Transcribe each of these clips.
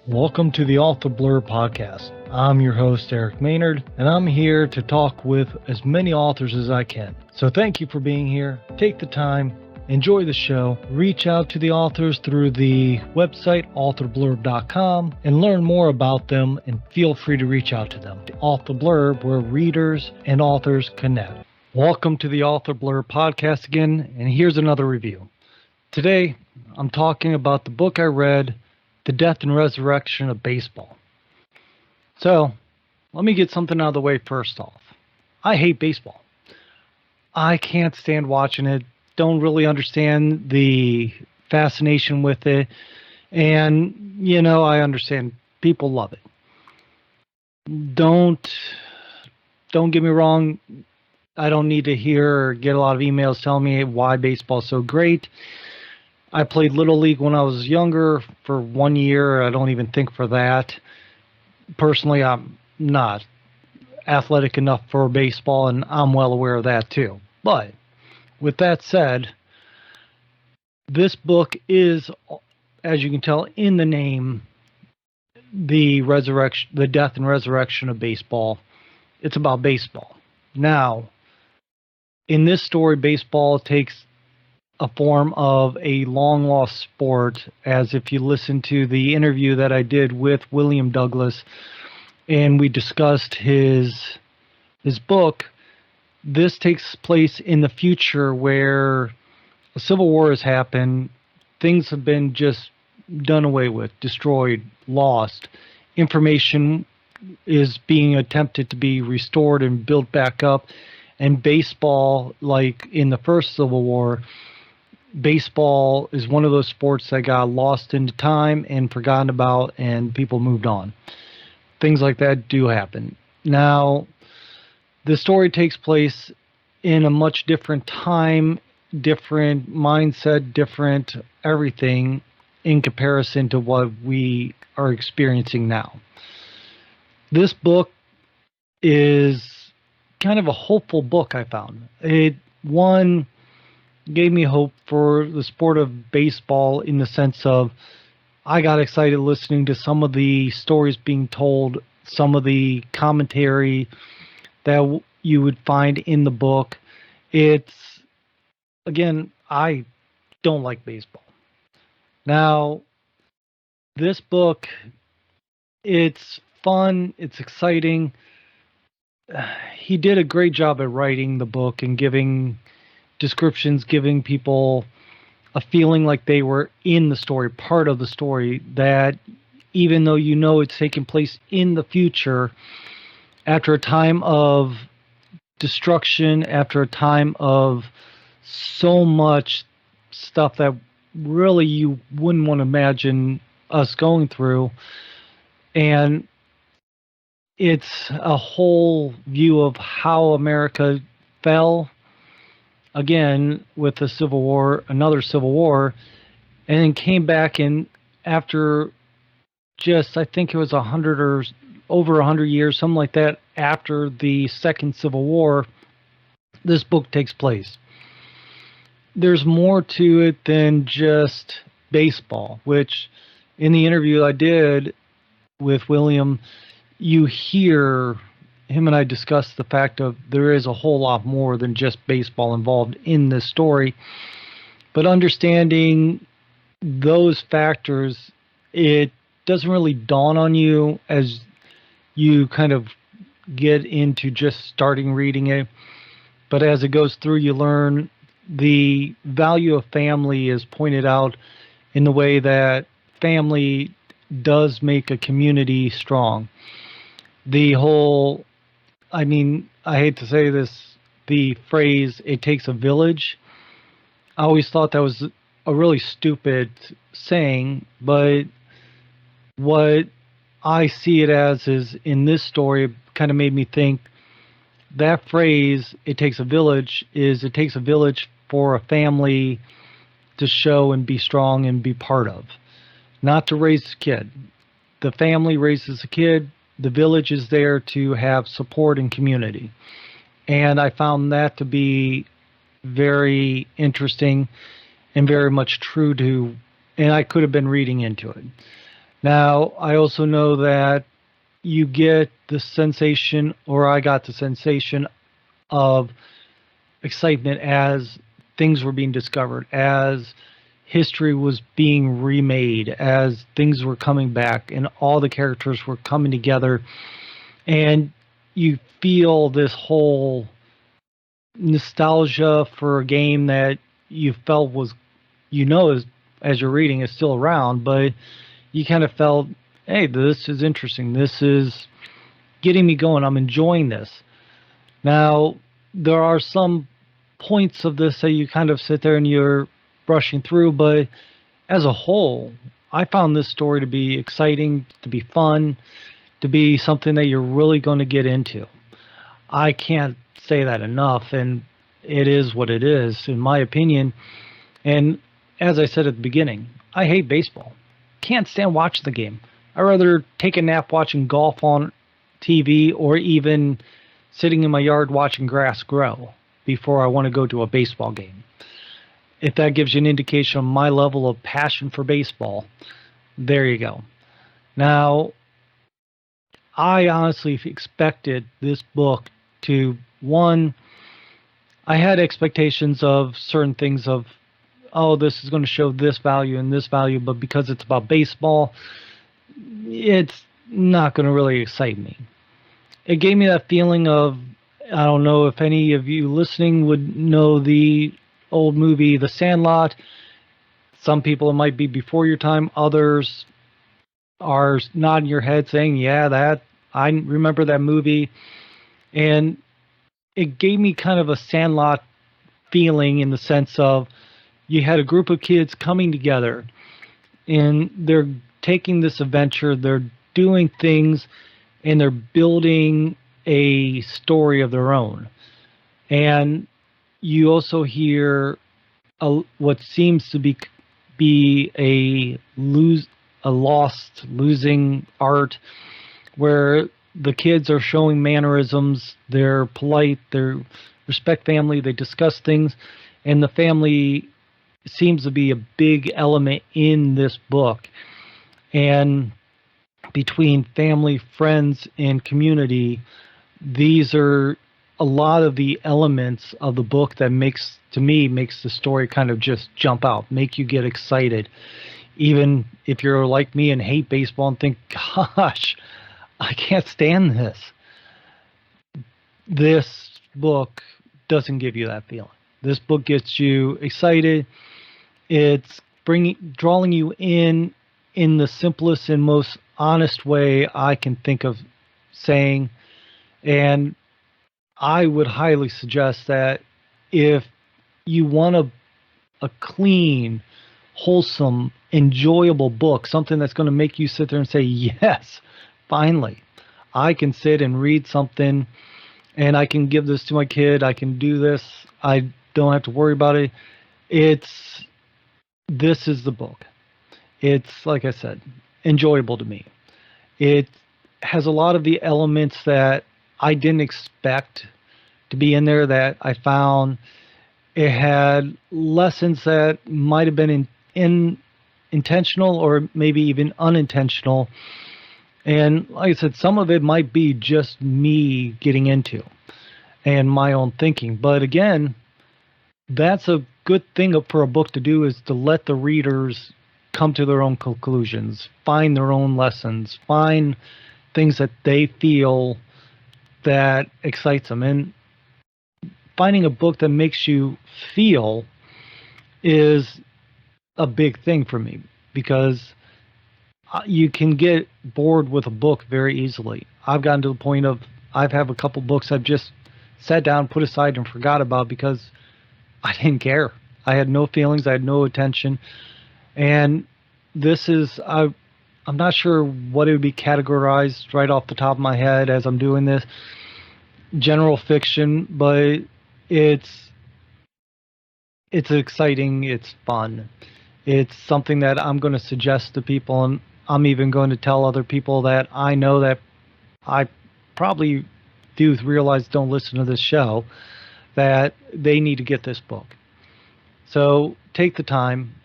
Welcome to the Author Blurb podcast. I'm your host, Eric Maynard, and I'm here to talk with as many authors as I can. So thank you for being here. Take the time, enjoy the show, reach out to the authors through the website authorblurb.com and learn more about them, and feel free to reach out to them. The Author Blurb, where readers and authors connect. Welcome to the Author Blurb podcast again, and here's another review. Today, I'm talking about the book I read, The Death and Resurrection of Baseball. So, let me get something out of the way first off. I hate baseball. I can't stand watching it, don't really understand the fascination with it, and, I understand people love it. Don't get me wrong, I don't need to hear or get a lot of emails telling me why baseball is so great. I played Little League when I was younger for 1 year. I don't even think for that. Personally, I'm not athletic enough for baseball, and I'm well aware of that too. But with that said, this book is, as you can tell in the name, the death and resurrection of baseball. It's about baseball. Now, in this story, baseball takes a form of a long-lost sport, as if you listen to the interview that I did with William Douglas, and we discussed his book. This takes place in the future where a civil war has happened. Things have been just done away with, destroyed, lost. Information is being attempted to be restored and built back up. And baseball, like in the first Civil War, baseball is one of those sports that got lost into time and forgotten about, and people moved on. Things like that do happen. Now, the story takes place in a much different time, different mindset, different everything in comparison to what we are experiencing now. This book is kind of a hopeful book, I found. It gave me hope for the sport of baseball, in the sense of I got excited listening to some of the stories being told, some of the commentary that you would find in the book. It's, again, I don't like baseball. Now, this book, it's fun, it's exciting. He did a great job at writing the book and giving descriptions, giving people a feeling like they were in the story, part of the story, that even though it's taking place in the future, after a time of destruction, after a time of so much stuff that really you wouldn't want to imagine us going through, and it's a whole view of how America fell, again, with the Civil War, another Civil War, and then came back, and after just, I think it was 100 or over 100 years, something like that, after the Second Civil War, this book takes place. There's more to it than just baseball, which in the interview I did with William, you hear him and I discussed the fact of there is a whole lot more than just baseball involved in this story. But understanding those factors, it doesn't really dawn on you as you kind of get into just starting reading it. But as it goes through, you learn the value of family is pointed out in the way that family does make a community strong. The whole, I hate to say this, the phrase, it takes a village, I always thought that was a really stupid saying, but what I see it as is, in this story, kind of made me think that phrase, it takes a village, it takes a village for a family to show and be strong and be part of, not to raise a kid. The family raises a kid, the village is there to have support and community. And I found that to be very interesting and very much true to, and I could have been reading into it. Now, I also know that you get the sensation, or I got the sensation of excitement as things were being discovered, as history was being remade, as things were coming back, and all the characters were coming together. And you feel this whole nostalgia for a game that you felt was, as you're reading, is still around, but you kind of felt, hey, this is interesting. This is getting me going. I'm enjoying this. Now, there are some points of this that you kind of sit there and you're brushing through, but as a whole, I found this story to be exciting, to be fun, to be something that you're really going to get into. I can't say that enough, and it is what it is, in my opinion. And as I said at the beginning, I hate baseball. Can't stand watching the game. I'd rather take a nap watching golf on TV or even sitting in my yard watching grass grow before I want to go to a baseball game. If that gives you an indication of my level of passion for baseball, there you go. Now, I honestly expected this book to, one, I had expectations of certain things of, oh, this is going to show this value and this value, but because it's about baseball, it's not going to really excite me. It gave me that feeling of, I don't know if any of you listening would know the old movie The Sandlot. Some people, it might be before your time. Others are nodding your head saying, yeah, that I remember that movie. And it gave me kind of a Sandlot feeling in the sense of you had a group of kids coming together and they're taking this adventure, they're doing things, and they're building a story of their own. And you also hear what seems to be a lost, losing art, where the kids are showing mannerisms. They're polite. They respect family. They discuss things, and the family seems to be a big element in this book. And between family, friends, and community, these are a lot of the elements of the book that makes the story kind of just jump out, make you get excited. Even if you're like me and hate baseball and think, gosh, I can't stand this. This book doesn't give you that feeling. This book gets you excited. It's drawing you in the simplest and most honest way I can think of saying. And I would highly suggest that if you want a clean, wholesome, enjoyable book, something that's going to make you sit there and say, yes, finally, I can sit and read something and I can give this to my kid. I can do this. I don't have to worry about it. This is the book. It's, like I said, enjoyable to me. It has a lot of the elements that I didn't expect to be in there that I found. It had lessons that might have been intentional or maybe even unintentional. And like I said, some of it might be just me getting into and my own thinking. But again, that's a good thing for a book to do, is to let the readers come to their own conclusions, find their own lessons, find things that they feel that excites them. And finding a book that makes you feel is a big thing for me, because you can get bored with a book very easily. I've gotten to the point of I've had a couple books I've just sat down, put aside, and forgot about because I didn't care. I had no feelings. I had no attention. And this is, I'm not sure what it would be categorized right off the top of my head as I'm doing this. General fiction, but it's exciting. It's fun. It's something that I'm going to suggest to people, and I'm even going to tell other people that I know that I probably do realize don't listen to this show, that they need to get this book. So take the time,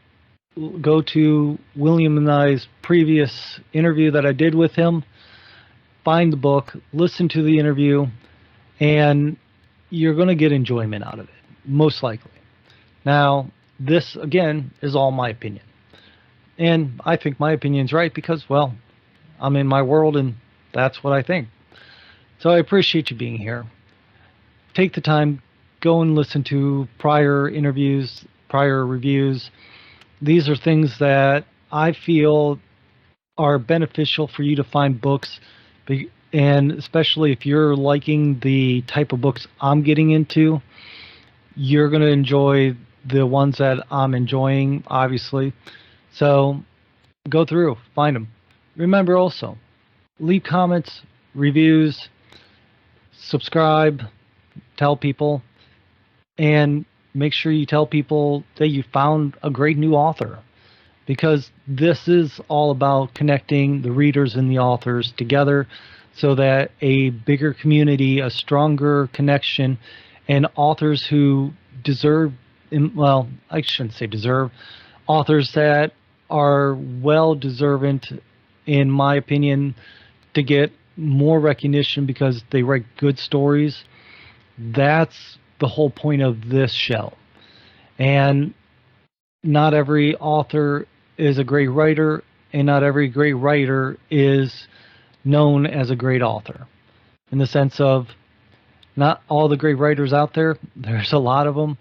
go to William and I's previous interview that I did with him, find the book, listen to the interview, and you're going to get enjoyment out of it, most likely. Now, this, again, is all my opinion. And I think my opinion's right because, well, I'm in my world and that's what I think. So I appreciate you being here. Take the time, go and listen to prior interviews, prior reviews. These are things that I feel are beneficial for you to find books, and especially if you're liking the type of books I'm getting into, you're going to enjoy the ones that I'm enjoying, obviously. So go through, find them. Remember also, leave comments, reviews, subscribe, tell people, and make sure you tell people that you found a great new author, because this is all about connecting the readers and the authors together so that a bigger community, a stronger connection, and authors who deserve, well, I shouldn't say deserve, authors that are well deserving, in my opinion, to get more recognition because they write good stories. That's the whole point of this show. And not every author is a great writer, and not every great writer is known as a great author. In the sense of, not all the great writers out there, there's a lot of them,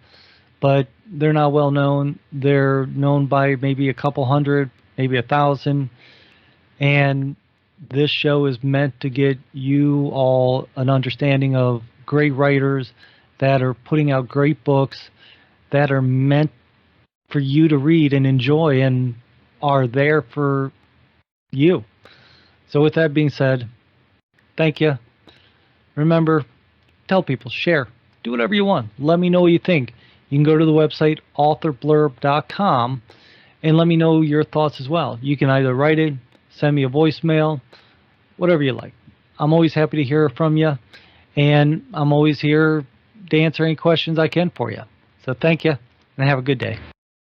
but they're not well known. They're known by maybe a couple hundred, maybe 1,000. And this show is meant to get you all an understanding of great writers that are putting out great books that are meant for you to read and enjoy and are there for you. So with that being said, thank you. Remember, tell people, share, do whatever you want. Let me know what you think. You can go to the website authorblurb.com and let me know your thoughts as well. You can either write it, send me a voicemail, whatever you like. I'm always happy to hear from you, and I'm always here to answer any questions I can for you. So thank you, and have a good day.